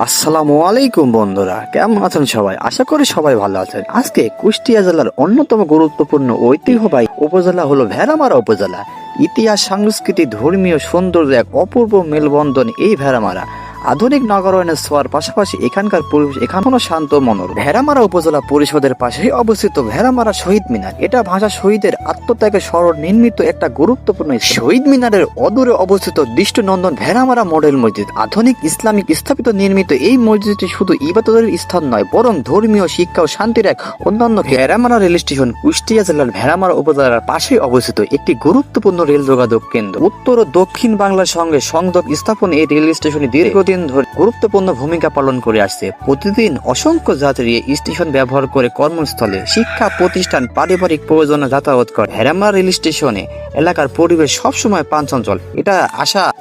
আসসালামু আলাইকুম বন্ধুরা, কেমন আছেন সবাই? আশা করি সবাই ভালো আছেন। আজকে কুষ্টিয়া জেলার অন্যতম গুরুত্বপূর্ণ ঐতিহ্যবাহী উপজেলা হলো ভেড়ামারা উপজেলা। ইতিহাস, সংস্কৃতি, ধর্মীয় সৌন্দর্য এক অপূর্ব মেলবন্ধন এই ভেড়ামারা। আধুনিক নগরায়নের ছোঁয়ার পাশাপাশি এখানকার পরিবেশ এখনো শান্ত মনোরম। ভেড়ামারা উপজেলা পরিষদের পাশেই অবস্থিত ভেড়ামারা শহীদ মিনার। এটা ভাষা শহীদের আত্মত্যাগের স্মরণ নির্মিত একটা গুরুত্বপূর্ণ শহীদ মিনারের অদূরে অবস্থিত দৃষ্টিনন্দন ভেড়ামারা মডেল মসজিদ। আধুনিক ইসলামিক স্থাপিত নির্মিত এই মসজিদটি শুধু ইবাদতের স্থান নয়, বরং ধর্মীয় শিক্ষা ও শান্তির এক অন্যান্য। ভেড়ামারা রেল স্টেশন কুষ্টিয়া জেলার ভেড়ামারা উপজেলার পাশেই অবস্থিত একটি গুরুত্বপূর্ণ রেল যোগাযোগ কেন্দ্র। উত্তর ও দক্ষিণ বাংলার সঙ্গে সংযোগ স্থাপন এই রেল স্টেশনে দীর্ঘদিন ধরে গুরুত্বপূর্ণ ভূমিকা পালন করে আসছে। প্রতিদিন অসংখ্য যাত্রী এই স্টেশন ব্যবহার করে কর্মস্থলে, শিক্ষা প্রতিষ্ঠান, পারিবারিক প্রয়োজনে যাতায়াত করে। ভেড়ামারা রেল স্টেশনে এলাকার পরিবেশ সবসময় প্রাণচঞ্চল।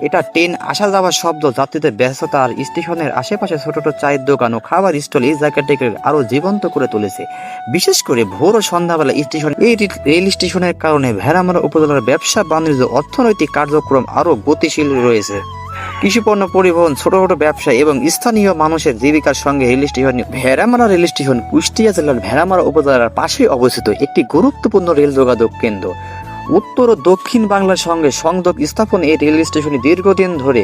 এটা ট্রেন আসা যাওয়ার শব্দ, যাত্রীদের ব্যস্ততা আর স্টেশনের আশেপাশে ছোট ছোট চায়ের দোকান ও খাবার স্টল এই জায়গাটিকে আরো জীবন্ত করে তুলেছে। বিশেষ করে ভোর ও সন্ধ্যাবেলা এই রেল স্টেশনের কারণে ভেড়ামারা উপজেলার ব্যবসা বাণিজ্য, অর্থনৈতিক কার্যক্রম আরো গতিশীল রয়েছে। কৃষিপণ্য পরিবহন, ছোট ছোট ব্যবসা এবং স্থানীয় মানুষের জীবিকার সঙ্গে rail station. Bheramara rail station Kushtia জেলার ভেড়ামারা উপজেলার পাশেই অবস্থিত একটি গুরুত্বপূর্ণ রেল যোগাযোগ কেন্দ্র। উত্তর ও দক্ষিণ বাংলার সঙ্গে সংযোগ স্থাপন এই রেল স্টেশনে দীর্ঘদিন ধরে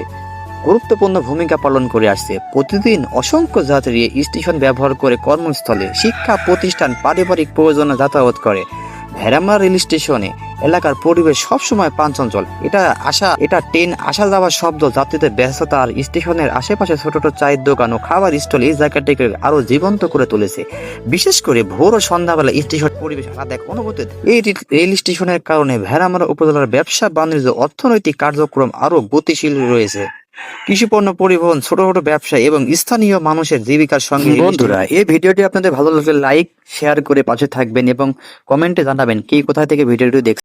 গুরুত্বপূর্ণ ভূমিকা পালন করে আসছে। প্রতিদিন অসংখ্য যাত্রী এই স্টেশন ব্যবহার করে কর্মস্থলে, শিক্ষা প্রতিষ্ঠান, পারিবারিক প্রয়োজনে যাতায়াত করে। ভেড়ামারা রেল স্টেশনে এলাকার পরিবেশ সবসময় প্রাণচঞ্চল। এটা ট্রেন আসা যাওয়ার শব্দ, যাত্রীদের ব্যস্ততা আর স্টেশনের আশেপাশে ছোট ছোট চায়ের দোকান ও খাবার স্টল এই জায়গাটিকে আরো জীবন্ত করে তুলেছে। বিশেষ করে ভোর ও সন্ধ্যাবেলা স্টেশন পরিবেশ আলাদা এক অনুভূতি। এই রেল স্টেশনের কারণে ভেড়ামারা উপজেলার ব্যবসা বাণিজ্য, অর্থনৈতিক কার্যক্রম আরো গতিশীল রয়েছে। কৃষিপণ্য পরিবহন, ছোট ছোট ব্যবসা এবং স্থানীয় মানুষের জীবিকার সঙ্গে। বন্ধুরা, এই ভিডিওটি আপনাদের ভালো লাগলে লাইক শেয়ার করে পাশে থাকবেন এবং কমেন্টে জানাবেন কে কোথা থেকে ভিডিওটি দেখছেন।